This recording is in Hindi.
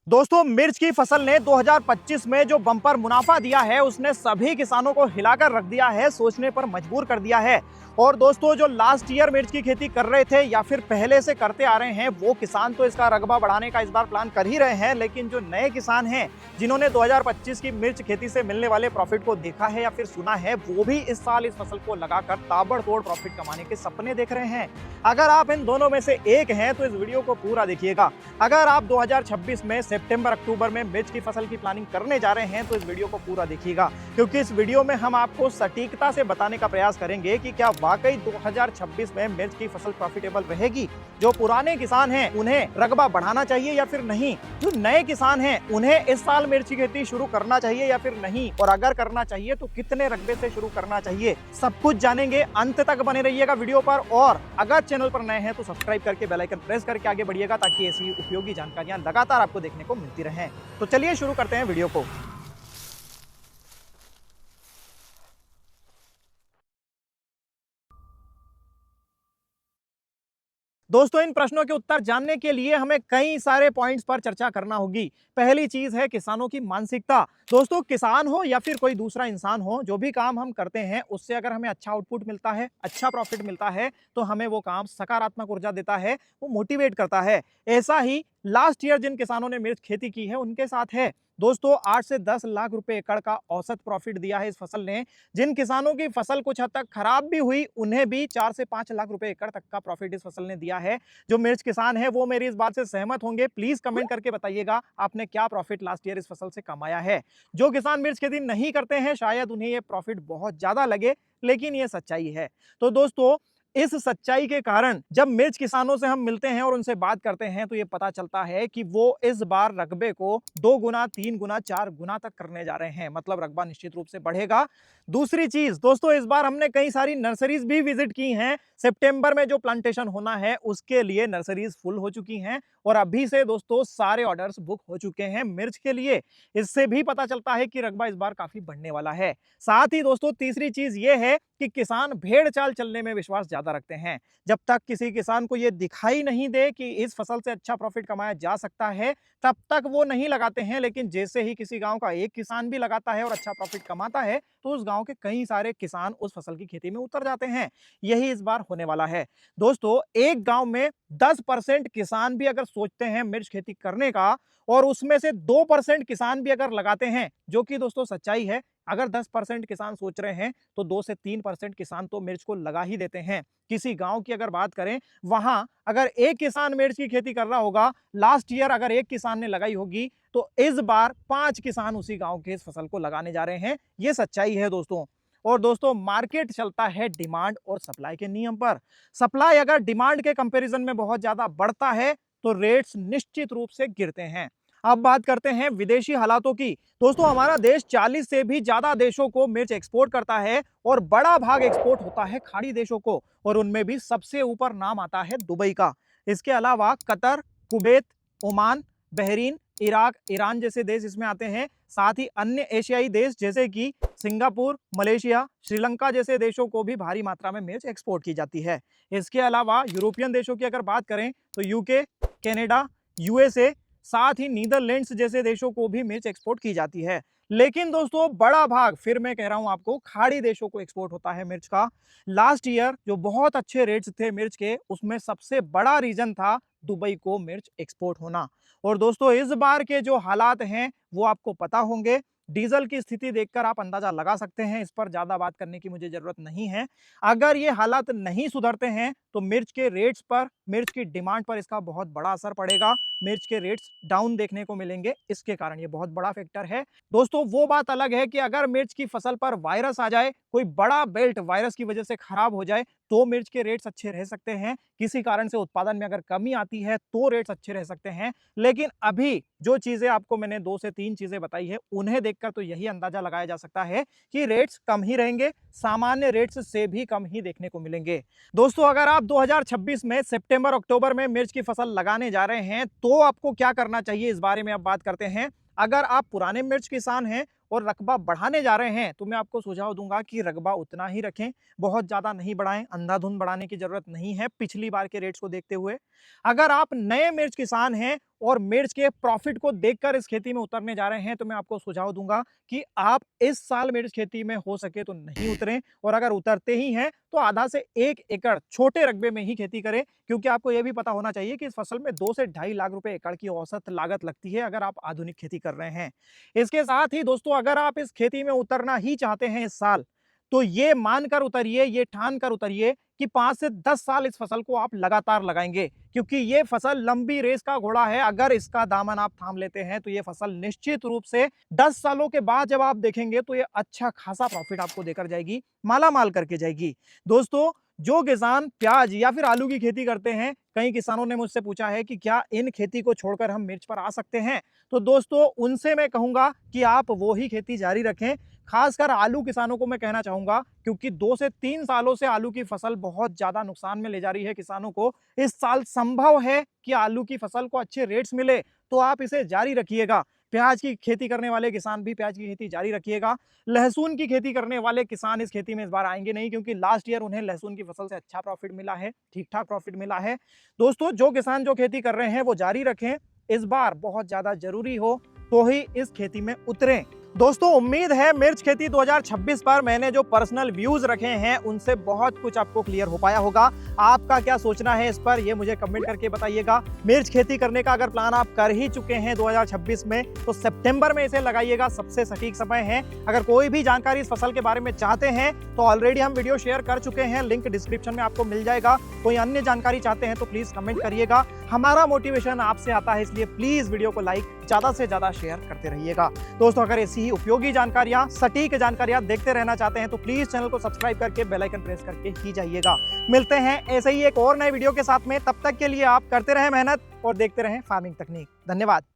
दोस्तों, मिर्च की फसल ने 2025 में जो बम्पर मुनाफा दिया है उसने सभी किसानों को हिलाकर रख दिया है, सोचने पर मजबूर कर दिया है। और दोस्तों, जो लास्ट ईयर मिर्च की खेती कर रहे थे या फिर पहले से करते आ रहे हैं वो किसान तो इसका रकबा बढ़ाने का इस बार प्लान कर ही रहे हैं, लेकिन जो नए किसान हैं जिन्होंने 2025 की मिर्च खेती से मिलने वाले प्रॉफिट को देखा है या फिर सुना है, वो भी इस साल इस फसल को लगाकर ताबड़तोड़ प्रॉफिट कमाने के सपने देख रहे हैं। अगर आप इन दोनों में से एक हैं तो इस वीडियो को पूरा देखिएगा। अगर आप 2026 में सितंबर अक्टूबर में मिर्च की फसल की प्लानिंग करने जा रहे हैं तो इस वीडियो को पूरा देखिएगा, क्योंकि इस वीडियो में हम आपको सटीकता से बताने का प्रयास करेंगे कि क्या वाकई 2026 में मिर्च की फसल प्रॉफिटेबल रहेगी। जो पुराने किसान हैं उन्हें रकबा बढ़ाना चाहिए या फिर नहीं, जो नए किसान हैं उन्हें इस साल मिर्च की खेती शुरू करना चाहिए या फिर नहीं, और अगर करना चाहिए तो कितने रकबे से शुरू करना चाहिए, सब कुछ जानेंगे। अंत तक बने रहिएगा वीडियो पर, और अगर चैनल पर नए हैं तो सब्सक्राइब करके बेल आइकन प्रेस करके आगे बढ़िएगा ताकि ऐसी उपयोगी जानकारियां लगातार आपको देखने को मिलती रहें। तो चलिए शुरू करते हैं वीडियो को। दोस्तों, इन प्रश्नों के उत्तर जानने के लिए हमें कई सारे पॉइंट्स पर चर्चा करना होगी। पहली चीज है किसानों की मानसिकता। दोस्तों, किसान हो या फिर कोई दूसरा इंसान हो, जो भी काम हम करते हैं उससे अगर हमें अच्छा आउटपुट मिलता है, अच्छा प्रॉफिट मिलता है, तो हमें वो काम सकारात्मक ऊर्जा देता है, वो मोटिवेट करता है। ऐसा ही लास्ट ईयर जिन किसानों ने मिर्च खेती की है उनके साथ है। दोस्तों, 8 से 10 लाख रुपए एकड़ का औसत प्रॉफिट दिया है इस फसल ने। जिन किसानों की फसल कुछ हद तक खराब भी हुई उन्हें भी 4 से 5 लाख रुपए एकड़ तक का प्रॉफिट इस फसल ने दिया है। जो मिर्च किसान है वो मेरी इस बात से सहमत होंगे। प्लीज कमेंट करके बताइएगा आपने क्या प्रॉफिट लास्ट ईयर इस फसल से कमाया है। जो किसान मिर्च खेती नहीं करते हैं शायद उन्हें ये प्रॉफिट बहुत ज्यादा लगे, लेकिन ये सच्चाई है। तो दोस्तों, इस सच्चाई के कारण जब मिर्च किसानों से हम मिलते हैं और उनसे बात करते हैं तो ये पता चलता है कि वो इस बार रकबे को 2 गुना, 3 गुना, 4 गुना तक करने जा रहे हैं, मतलब रकबा निश्चित रूप से बढ़ेगा। दूसरी चीज दोस्तों, इस बार हमने कई सारी नर्सरीज भी विजिट की हैं। सितंबर में जो प्लांटेशन होना है उसके लिए नर्सरीज फुल हो चुकी हैं, और अभी से दोस्तों सारे ऑर्डर्स बुक हो चुके हैं मिर्च के लिए। इससे भी पता चलता है कि रकबा इस बार काफी बढ़ने वाला है। साथ ही दोस्तों, तीसरी चीज ये है कि किसान भेड़ चाल चलने में विश्वास ज्यादा रखते हैं। जब तक किसी किसान को यह दिखाई नहीं दे कि इस फसल से अच्छा प्रॉफिट कमाया जा सकता है, तब तक वो नहीं लगाते हैं। लेकिन जैसे ही किसी गांव का एक किसान भी लगाता है और अच्छा प्रॉफिट कमाता है, तो उस गांव के कई सारे किसान उस फसल की खेती में उतर जाते हैं। यही इस बार होने वाला है। दोस्तों, एक गांव में 10% किसान भी अगर सोचते हैं मिर्च खेती करने का, और उसमें से 2% किसान भी अगर लगाते हैं, जो कि दोस्तों सच्चाई है, अगर 10% किसान सोच रहे हैं तो 2 से 3% किसान तो मिर्च को लगा ही देते हैं। किसी गांव की अगर बात करें, वहां अगर एक किसान मिर्च की खेती कर रहा होगा, लास्ट ईयर अगर एक किसान ने लगाई होगी, तो इस बार 5 किसान उसी गांव के इस फसल को लगाने जा रहे हैं। यह सच्चाई है दोस्तों। और दोस्तों, मार्केट चलता है डिमांड और सप्लाई के नियम पर। सप्लाई अगर डिमांड के कंपैरिजन में बहुत ज्यादा बढ़ता है तो रेट्स निश्चित रूप से गिरते हैं। अब बात करते हैं विदेशी हालातों की। दोस्तों, हमारा देश 40 से भी ज्यादा देशों को मिर्च एक्सपोर्ट करता है, और बड़ा भाग एक्सपोर्ट होता है खाड़ी देशों को, और उनमें भी सबसे ऊपर नाम आता है दुबई का। इसके अलावा Qatar, Kuwait, Oman, Bahrain, Iraq, Iran जैसे देश इसमें आते हैं। साथ ही अन्य एशियाई देश जैसे कि सिंगापुर, मलेशिया, श्रीलंका जैसे देशों को भी भारी मात्रा में मिर्च एक्सपोर्ट की जाती है। इसके अलावा यूरोपियन देशों की अगर बात करें तो यूके, कनाडा, यूएसए, साथ ही नीदरलैंड्स जैसे देशों को भी मिर्च एक्सपोर्ट की जाती है। लेकिन दोस्तों, बड़ा भाग, फिर मैं कह रहा हूं आपको, खाड़ी देशों को एक्सपोर्ट होता है मिर्च का। लास्ट ईयर जो बहुत अच्छे रेट्स थे मिर्च के, उसमें सबसे बड़ा रीजन था दुबई को मिर्च एक्सपोर्ट होना। और दोस्तों, इस बार के जो हालात हैं वो आपको पता होंगे। डीजल की स्थिति देखकर आप अंदाजा लगा सकते हैं, इस पर ज्यादा बात करने की मुझे जरूरत नहीं है। अगर ये हालात नहीं सुधरते हैं तो मिर्च के रेट्स पर, मिर्च की डिमांड पर इसका बहुत बड़ा असर पड़ेगा। मिर्च के रेट्स डाउन देखने को मिलेंगे, इसके कारण ये बहुत बड़ा फैक्टर है। दोस्तों, वो बात अलग है कि अगर मिर्च की फसल पर वायरस आ जाए, कोई बड़ा बेल्ट वायरस की वजह से खराब हो जाए, तो मिर्च के रेट्स अच्छे रह सकते हैं। किसी कारण से उत्पादन में अगर कमी आती है तो रेट्स अच्छे रह सकते हैं। लेकिन अभी जो चीजें आपको मैंने 2 से 3 चीजें बताई है, उन्हें देखकर तो यही अंदाजा लगाया जा सकता है कि रेट्स कम ही रहेंगे, सामान्य रेट्स से भी कम ही देखने को मिलेंगे। दोस्तों, अगर आप 2026 में सितंबर अक्टूबर में मिर्च की फसल लगाने जा रहे हैं तो आपको क्या करना चाहिए, इस बारे में अब बात करते हैं। अगर आप पुराने मिर्च किसान हैं और रकबा बढ़ाने जा रहे हैं तो मैं आपको सुझाव दूंगा कि रकबा उतना ही रखें, बहुत ज्यादा नहीं बढ़ाएं। अंधाधुंध बढ़ाने की जरूरत नहीं है पिछली बार के रेट्स को देखते हुए। अगर आप नए मिर्च किसान हैं और मिर्च के प्रॉफिट को देखकर इस खेती में उतरने जा रहे हैं, तो मैं आपको सुझाव दूंगा कि आप इस साल मिर्च खेती में हो सके तो नहीं उतरें, और अगर उतरते ही हैं तो आधा से 1 एकड़ छोटे रकबे में ही खेती करें, क्योंकि आपको यह भी पता होना चाहिए कि इस फसल में 2 से 2.5 लाख रुपए एकड़ की औसत लागत लगती है अगर आप आधुनिक खेती कर रहे हैं। इसके साथ ही दोस्तों, अगर आप इस खेती में उतरना ही चाहते हैं इस साल, तो ये मानकर उतरिए, ये ठान कर उतरिए कि 5 से 10 साल इस फसल को आप लगातार लगाएंगे, क्योंकि ये फसल लंबी रेस का घोड़ा है। अगर इसका दामन आप थाम लेते हैं तो ये फसल निश्चित रूप से 10 सालों के बाद जब आप देखेंगे तो ये अच्छा खासा प्रॉफिट आपको देकर जाएगी, माला माल करके जाएगी। दोस्तों, जो किसान प्याज या फिर आलू की खेती करते हैं, कई किसानों ने मुझसे पूछा है कि क्या इन खेती को छोड़कर हम मिर्च पर आ सकते हैं, तो दोस्तों उनसे मैं कहूंगा कि आप वो ही खेती जारी रखें। खासकर आलू किसानों को मैं कहना चाहूंगा, क्योंकि 2 से 3 सालों से आलू की फसल बहुत ज्यादा नुकसान में ले जा रही है किसानों को। इस साल संभव है कि आलू की फसल को अच्छे रेट्स मिले, तो आप इसे जारी रखिएगा। प्याज की खेती करने वाले किसान भी प्याज की खेती जारी रखिएगा। लहसुन की खेती करने वाले किसान इस खेती में इस बार आएंगे नहीं, क्योंकि लास्ट ईयर उन्हें लहसुन की फसल से अच्छा प्रॉफिट मिला है, ठीक ठाक प्रॉफिट मिला है। दोस्तों, जो किसान जो खेती कर रहे हैं वो जारी रखें। इस बार बहुत ज्यादा जरूरी हो तो ही इस खेती में उतरें। दोस्तों, उम्मीद है मिर्च खेती 2026 पर मैंने जो पर्सनल व्यूज रखे हैं उनसे बहुत कुछ आपको क्लियर हो पाया होगा। आपका क्या सोचना है इस पर, ये मुझे कमेंट करके बताइएगा। मिर्च खेती करने का अगर प्लान आप कर ही चुके हैं 2026 में, तो सितंबर में इसे लगाइएगा, सबसे सटीक समय है। अगर कोई भी जानकारी इस फसल के बारे में चाहते हैं तो ऑलरेडी हम वीडियो शेयर कर चुके हैं, लिंक डिस्क्रिप्शन में आपको मिल जाएगा। कोई अन्य जानकारी चाहते हैं तो प्लीज कमेंट करिएगा। हमारा मोटिवेशन आपसे आता है, इसलिए प्लीज वीडियो को लाइक, ज्यादा से ज्यादा शेयर करते रहिएगा। दोस्तों, अगर ऐसी ही उपयोगी जानकारियां, सटीक जानकारियां देखते रहना चाहते हैं तो प्लीज चैनल को सब्सक्राइब करके बेल आइकन प्रेस करके ही जाइएगा। मिलते हैं ऐसे ही एक और नए वीडियो के साथ में, तब तक के लिए आप करते रहें मेहनत और देखते रहें फार्मिंग तकनीक। धन्यवाद।